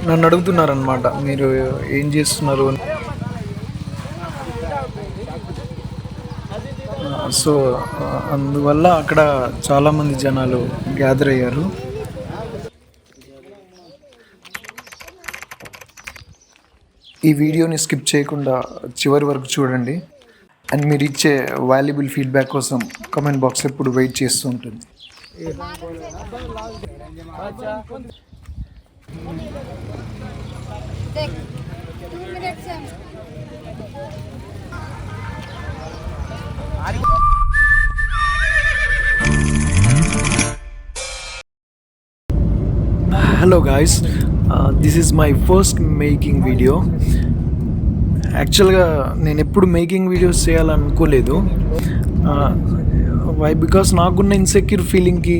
నన్ను అడుగుతున్నారనమాట, మీరు ఏం చేస్తున్నారు అని. సో అందువల్ల అక్కడ చాలామంది జనాలు గ్యాదర్ అయ్యారు. ఈ వీడియోని స్కిప్ చేయకుండా చివరి వరకు చూడండి. అండ్ మీరు ఇచ్చే వాల్యుబుల్ ఫీడ్బ్యాక్ కోసం కామెంట్ బాక్స్ ఎప్పుడు వెయిట్ చేస్తూ ఉంటుంది. Hello guys, this is my first making video. యాక్చువల్గా నేను ఎప్పుడు మేకింగ్ వీడియోస్ చేయాలనుకోలేదు. వై బికాస్ నాకున్న ఇన్సెక్యూర్ ఫీలింగ్కి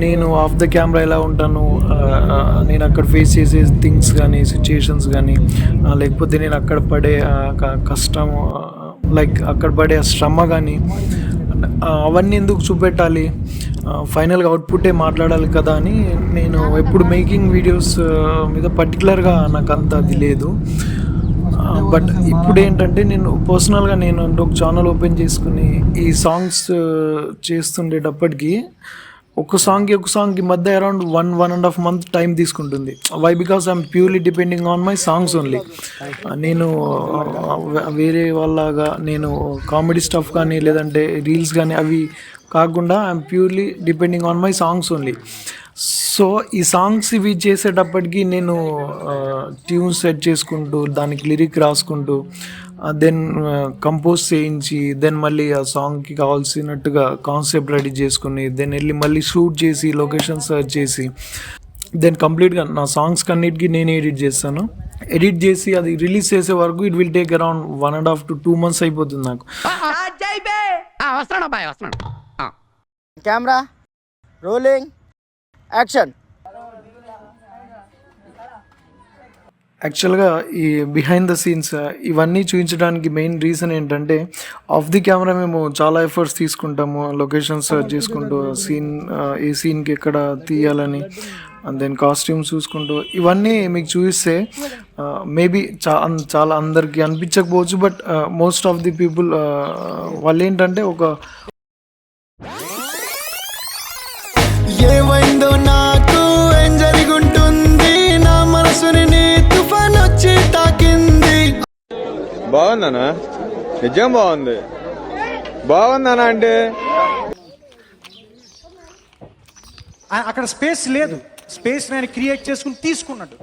నేను ఆఫ్ ద కెమెరా ఎలా ఉంటాను, నేను అక్కడ ఫేస్ చేసే థింగ్స్ కానీ సిచ్యుయేషన్స్ కానీ, లేకపోతే నేను అక్కడ పడే కష్టం, లైక్ అక్కడ పడే శ్రమ కానీ, అవన్నీ ఎందుకు చూపెట్టాలి, ఫైనల్గా అవుట్పుట్టే మాట్లాడాలి కదా అని నేను ఎప్పుడు మేకింగ్ వీడియోస్ మీద పర్టికులర్గా నాకు అంత అది లేదు. బట్ ఇప్పుడు ఏంటంటే నేను పర్సనల్గా నేను అంటే ఒక ఛానల్ ఓపెన్ చేసుకుని ఈ సాంగ్స్ చేస్తుండేటప్పటికి ఒక సాంగ్కి మధ్య అరౌండ్ 1.5 month టైం తీసుకుంటుంది. Why because I'm purely depending on my songs only. నేను వేరే వాళ్ళగా నేను కామెడీ స్టఫ్ కానీ లేదంటే రీల్స్ కానీ అవి కాకుండా I'm purely depending on my songs only. So ఈ సాంగ్స్ ఇవి చేసేటప్పటికి నేను ట్యూన్స్ సెట్ చేసుకుంటూ దానికి లిరిక్ రాసుకుంటూ దెన్ కంపోజ్ చేయించి దెన్ మళ్ళీ ఆ సాంగ్కి కావాల్సినట్టుగా కాన్సెప్ట్ రెడీ చేసుకుని దెన్ వెళ్ళి మళ్ళీ షూట్ చేసి లొకేషన్ సర్చ్ చేసి దెన్ కంప్లీట్గా నా సాంగ్స్ అన్నిటికీ నేనే ఎడిట్ చేస్తాను. ఎడిట్ చేసి అది రిలీజ్ చేసే వరకు it will take around 1.5 to 2 months అయిపోతుంది నాకు. Camera rolling action. యాక్చువల్గా ఈ బిహైండ్ ద సీన్స్ ఇవన్నీ చూపించడానికి మెయిన్ రీజన్ ఏంటంటే ఆఫ్ ది కెమెరా మేము చాలా ఎఫర్ట్స్ తీసుకుంటాము, లొకేషన్ సర్చ్ చేసుకుంటూ సీన్ ఏ సీన్కి ఎక్కడ తీయాలని అండ్ దెన్ కాస్ట్యూమ్స్ చూసుకుంటూ ఇవన్నీ మీకు చూపిస్తే మేబీ చాలా అందరికీ అనిపించకపోవచ్చు. But most of the people వాళ్ళు ఏంటంటే ఒక ఏమైందో నాకు ఏం జరుగుంటుంది, నా మనసుని నీ తుఫాన్ వచ్చి తాకింది. బాగుందనా? నిజం బాగుంది. బాగుందనా అంటే అక్కడ స్పేస్ లేదు, స్పేస్ నేను క్రియేట్ చేసుకుని తీసుకున్నాడు.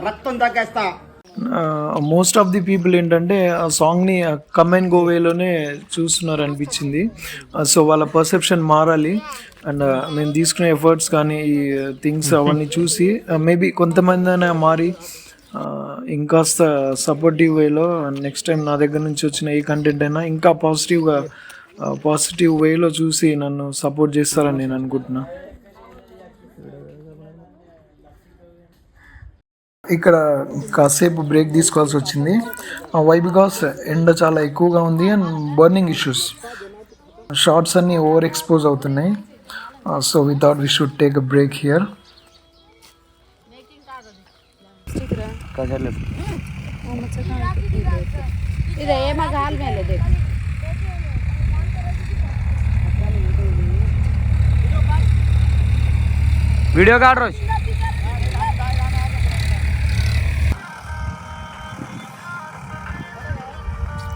రక్తం తగ్గేస్తా. మోస్ట్ ఆఫ్ ది పీపుల్ ఏంటంటే ఆ సాంగ్ని కమ్ అండ్ గో వేలోనే చూస్తున్నారు అనిపించింది. సో వాళ్ళ పర్సెప్షన్ మారాలి అండ్ మేము తీసుకునే ఎఫర్ట్స్ కానీ ఈ థింగ్స్ అవన్నీ చూసి మేబీ కొంతమంది అయినా మారి ఇంకాస్త సపోర్టివ్ వేలో నెక్స్ట్ టైం నా దగ్గర నుంచి వచ్చిన ఏ కంటెంట్ అయినా ఇంకా పాజిటివ్ వేలో చూసి నన్ను సపోర్ట్ చేస్తారని నేను అనుకుంటున్నా. ఇక్కడ కాసేపు బ్రేక్ తీసుకోవాల్సి వచ్చింది. వై బికాస్ ఎండ చాలా ఎక్కువగా ఉంది అండ్ బర్నింగ్ ఇష్యూస్, షార్ట్స్ అన్నీ ఓవర్ ఎక్స్పోజ్ అవుతున్నాయి. So we thought we should take a break here. Video కాదు రోజు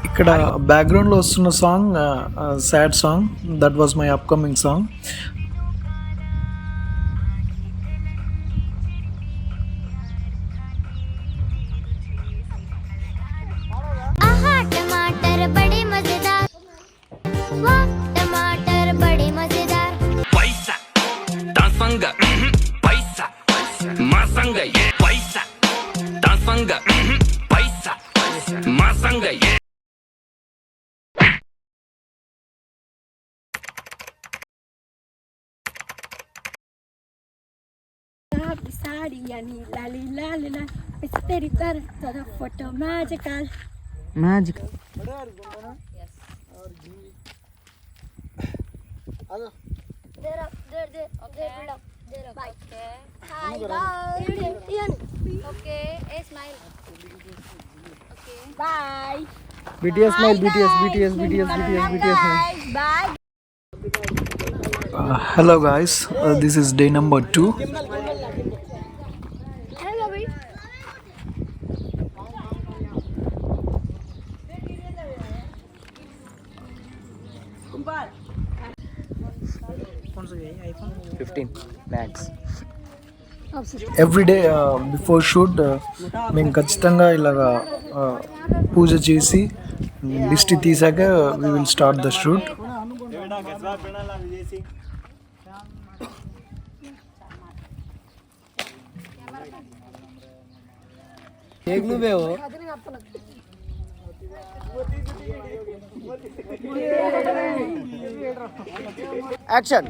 ఇక్కడ బ్యాక్గ్రౌండ్లో వస్తున్న song sad song, that was my upcoming song. Yani lali lali la, it's very toda foto magical. Magic. Hi guys. Okay, a smile. Okay. Bye. BTS smile, BTS smile. Bye. Hello guys, this is day number 2. Hello, baby. Every day before shoot మేము ఖచ్చితంగా ఇలాగా పూజ చేసి దిష్టి తీసాక we will start the shoot. Action.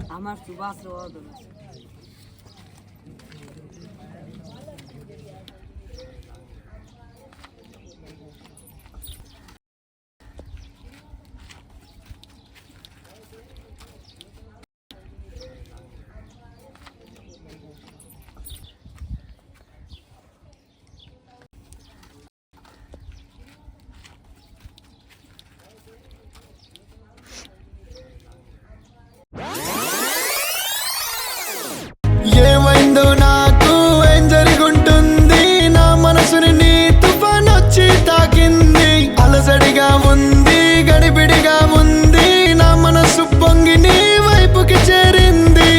ఏమైందో నాకు ఏం జరిగుంటుంది నా మనసుని నీ తుఫాన్ వచ్చి తాకింది అలసడిగా ఉంది గడిబిడిగా ఉంది నా మనసు పొంగి నీ వైపుకి చేరింది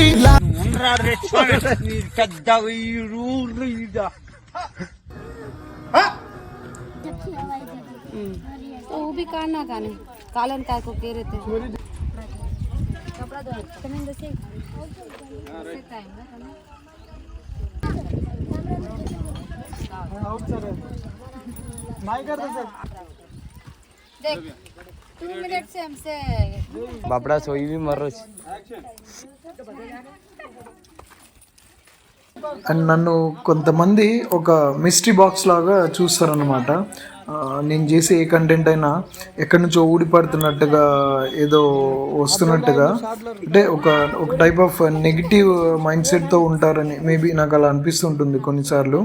तो वो भी काटना काने कालन का को कह रहे थे कपड़ा धो कमेंट जैसे टाइम ना देख 2 मिनट से हमसे बापड़ा सोई भी मर रही. అండ్ నన్ను కొంతమంది ఒక మిస్టరీ బాక్స్ లాగా చూస్తారనమాట. నేను చేసే ఏ కంటెంట్ అయినా ఎక్కడి నుంచో ఊడిపడుతున్నట్టుగా ఏదో వస్తున్నట్టుగా, అంటే ఒక టైప్ ఆఫ్ నెగిటివ్ మైండ్ సెట్తో ఉంటారని మేబీ నాకు అలా అనిపిస్తుంటుంది కొన్నిసార్లు.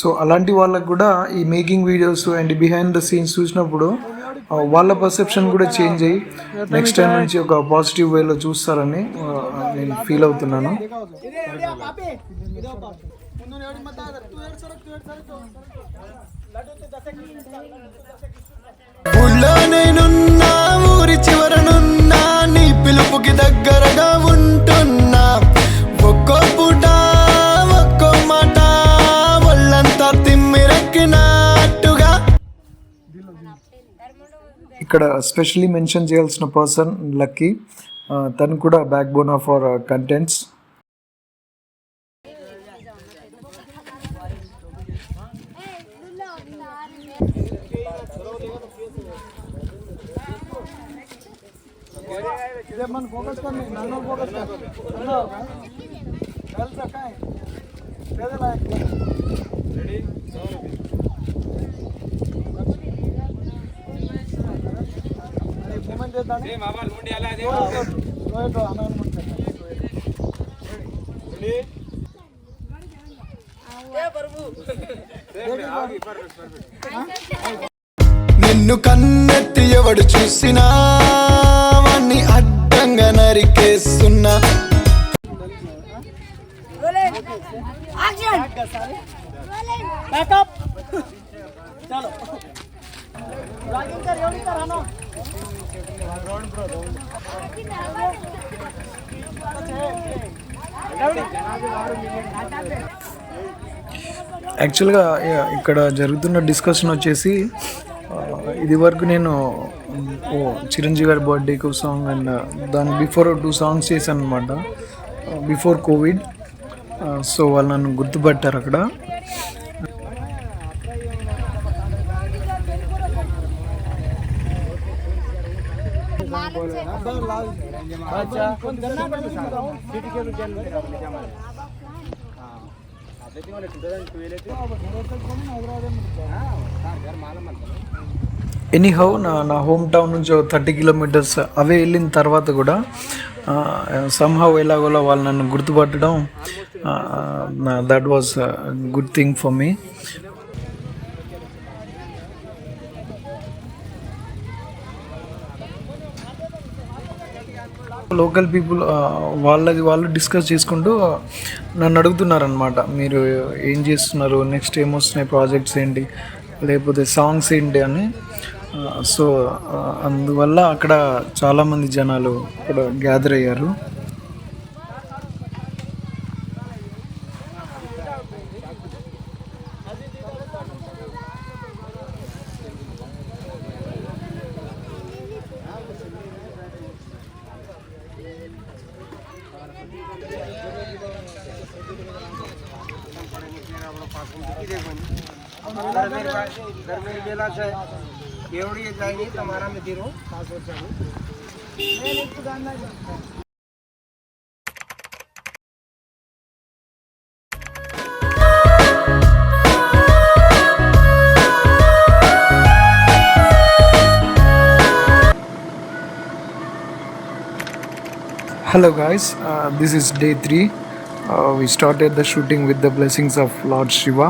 సో అలాంటి వాళ్ళకు కూడా ఈ making videos and behind the scenes చూసినప్పుడు వాళ్ళ పర్సెప్షన్ కూడా చేంజ్ అయ్యి నెక్స్ట్ టైం నుంచి ఒక పాజిటివ్ వేలో చూస్తారని నేను ఫీల్ అవుతున్నాను. ఊళ్ళో నేనున్నా ఊరి చివరనున్నా నీ పిలుపుకి దగ్గరగా ఉంటున్నా ఒక్కో పూట ఒక్కో మాట ఒళ్ళంతా తిమ్మిరెక్కినట్టుగా. ఇక్కడ స్పెషల్లీ మెన్షన్ చేయాల్సిన పర్సన్ లక్కీ. తను కూడా back bone of our contents. నిన్ను కన్నెత్తి ఎవడు చూసినా వాణ్ణి అడ్డంగా నరికేస్తున్నా. యాక్చువల్గా ఇక్కడ జరుగుతున్న డిస్కషన్ వచ్చేసి ఇది వరకు నేను చిరంజీవి గారి బర్త్డేకి సాంగ్ అండ్ దాని బిఫోర్ 2 సాంగ్స్ చేశాను అనమాట బిఫోర్ కోవిడ్. సో వాళ్ళు నన్ను గుర్తుపట్టారు అక్కడ. ఎనీహౌ నా హోమ్ టౌన్ నుంచి 30 కిలోమీటర్స్ అవే వెళ్ళిన తర్వాత కూడా సమ్హౌ ఎలాగోలా వాళ్ళు నన్ను గుర్తుపట్టడం that was good thing for me. Local people వాళ్ళు డిస్కస్ చేసుకుంటూ నన్ను అడుగుతున్నారనమాట, మీరు ఏం చేస్తున్నారు, నెక్స్ట్ ఏమొస్తున్నాయి, ప్రాజెక్ట్స్ ఏంటి, లేకపోతే సాంగ్స్ ఏంటి అని. సో అందువల్ల అక్కడ చాలామంది జనాలు ఇక్కడ గ్యాదర్ అయ్యారు. Hello guys, this is day 3. We started the shooting with the blessings of Lord Shiva.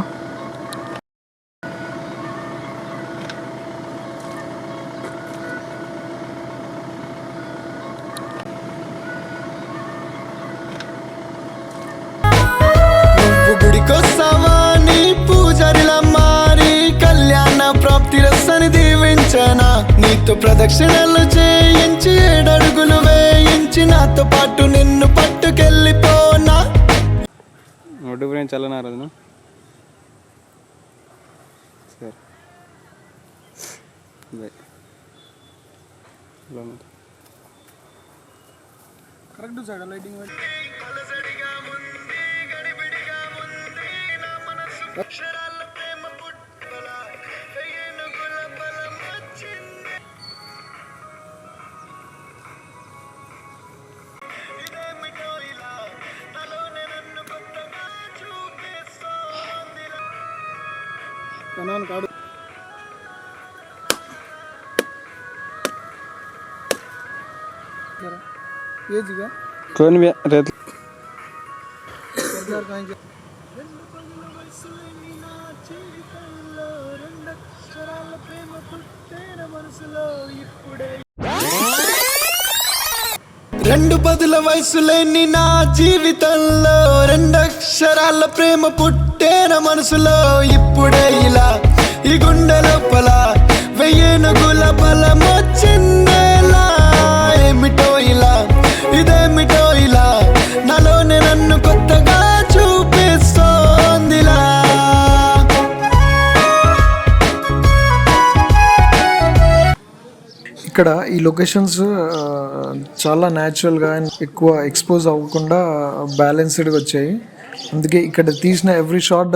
నువ్వు గుడికొస్తావా నీ పూజారిలా మారి కళ్యాణ ప్రాప్తి రసని దీవించనా, నీతో ప్రదక్షిణలు చేయించి 7 అడుగులు వేయించి నాతో పాటు నిన్ను పట్టుకెళ్ళిపోనా. ఒడ్డు గురించి చల్లనారు సరే కరెక్ట్ సైడ్ లైటింగ్ కాడు ఏజిగా कौन भी रहता రెండు పదుల వయసులేని నా జీవితంలో 2 అక్షరాల ప్రేమ పుట్టేన మనసులో, ఇప్పుడే ఇలా ఈ గుండె లోపల 1000 ఏనుగుల బలం వచ్చిందేలా. ఏమిటో ఇలా ఇదేమిటో ఇలా నాలోనే నన్ను కొత్తగా చూపిస్తోందిలా. ఇక్కడ ఈ లొకేషన్స్ చాలా న్యాచురల్గా ఎక్కువ ఎక్స్పోజ్ అవ్వకుండా బ్యాలెన్స్డ్గా వచ్చాయి. అందుకే ఇక్కడ తీసిన ఎవ్రీ షాట్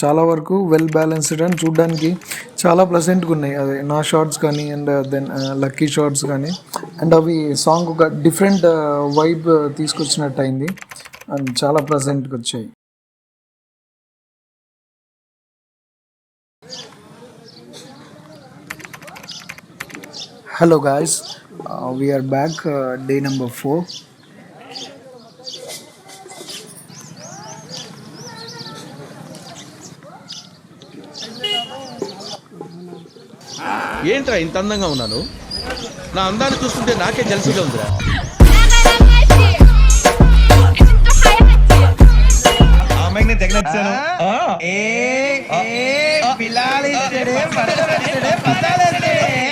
చాలా వరకు వెల్ బ్యాలెన్స్డ్ అని చూడడానికి చాలా ప్లెజెంట్గా ఉన్నాయి. అదే నా షార్ట్స్ కానీ అండ్ దెన్ లక్కీ షార్ట్స్ కానీ, అండ్ అవి సాంగ్ ఒక డిఫరెంట్ వైబ్ తీసుకొచ్చినట్టు అయింది అండ్ చాలా ప్లెజెంట్గా వచ్చాయి. Hello guys, we are back, day number 4. ఏంట్రా ఇంత అందంగా ఉన్నాను? నా అందాన్ని చూస్తుంటే నాకే జలసిగా ఉందిరా.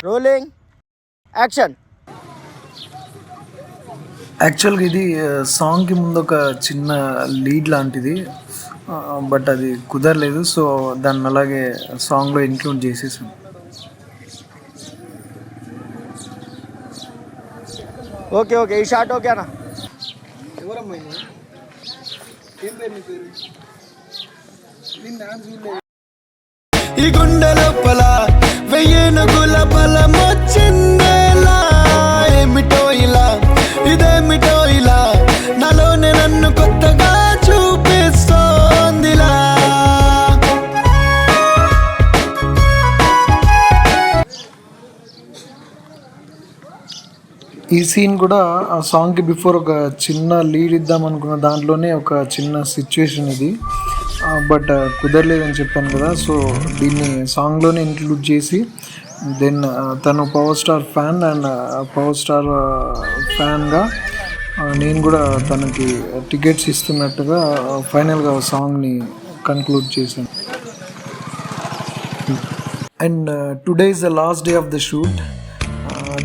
Rolling action. యాక్చువల్గా ఇది సాంగ్కి ముందు ఒక చిన్న లీడ్ లాంటిది, బట్ అది కుదరలేదు. సో దాన్ని అలాగే సాంగ్లో ఇంక్లూడ్ చేసేసాను. ఓకే ఓకే, ఈ షాట్ ఓకేనా? ఈ గుండె లోపల 1000 ఏనుగుల బలం వచ్చిందేలా. ఏమిటో ఇలా ఇదేమిటో ఇలా నాలోనే నన్ను కొత్తగా చూపిస్తోందిలా. ఈ సీన్ కూడా ఆ సాంగ్కి బిఫోర్ ఒక చిన్న లీడ్ ఇద్దాం అనుకున్న దాంట్లోనే ఒక చిన్న సిచ్యువేషన్ ఇది, బట్ కుదరలేదని చెప్పాను కదా. సో దీన్ని సాంగ్లోనే ఇంక్లూడ్ చేసి దెన్ తను power star fan and power star ఫ్యాన్గా నేను కూడా తనకి టికెట్స్ ఇస్తున్నట్టుగా ఫైనల్గా సాంగ్ని కన్క్లూడ్ చేశాను. And today is the last day of the shoot.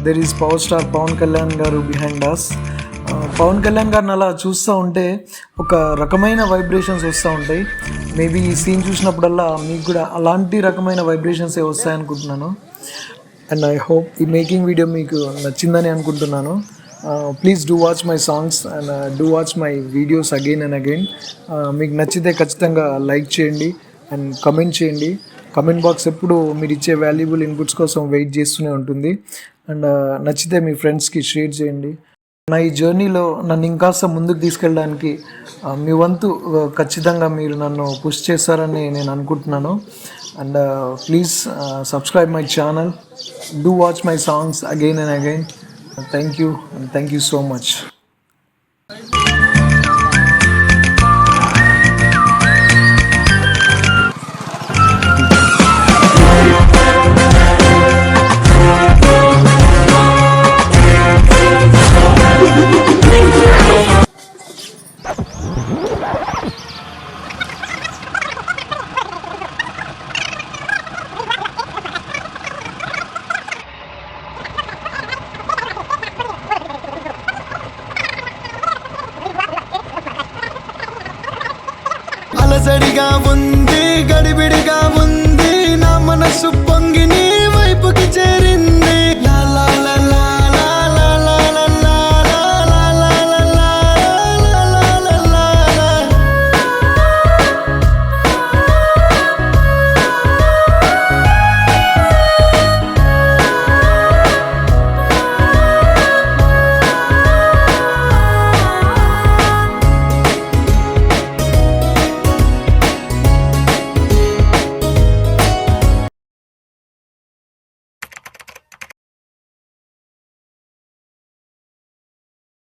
There is power star Pawan Kalyan garu behind అస్. పవన్ కళ్యాణ్ గారిని అలా చూస్తూ ఉంటే ఒక రకమైన వైబ్రేషన్స్ వస్తూ ఉంటాయి. మేబీ ఈ సీన్ చూసినప్పుడల్లా మీకు కూడా అలాంటి రకమైన వైబ్రేషన్సే వస్తాయనుకుంటున్నాను. అండ్ ఐ హోప్ ఈ మేకింగ్ వీడియో మీకు నచ్చిందని అనుకుంటున్నాను. Please do watch my songs and do watch my videos again and again. మీకు నచ్చితే ఖచ్చితంగా లైక్ చేయండి అండ్ కమెంట్ చేయండి. కమెంట్ బాక్స్ ఎప్పుడు మీరు ఇచ్చే వాల్యుబుల్ ఇన్పుట్స్ కోసం వెయిట్ చేస్తూనే ఉంటుంది. అండ్ నచ్చితే మీ ఫ్రెండ్స్కి షేర్ చేయండి. నా ఈ జర్నీలో నన్ను ఇంకాస్త ముందుకు తీసుకెళ్ళడానికి మీ వంతు ఖచ్చితంగా మీరు నన్ను పుష్ చేస్తారని నేను అనుకుంటున్నాను. And please subscribe my channel, do watch my songs again and again. Thank you and thank you so much. అలసడిగా ఉంది, గడిబిడిగా ఉంది, నా మనసు పొంగి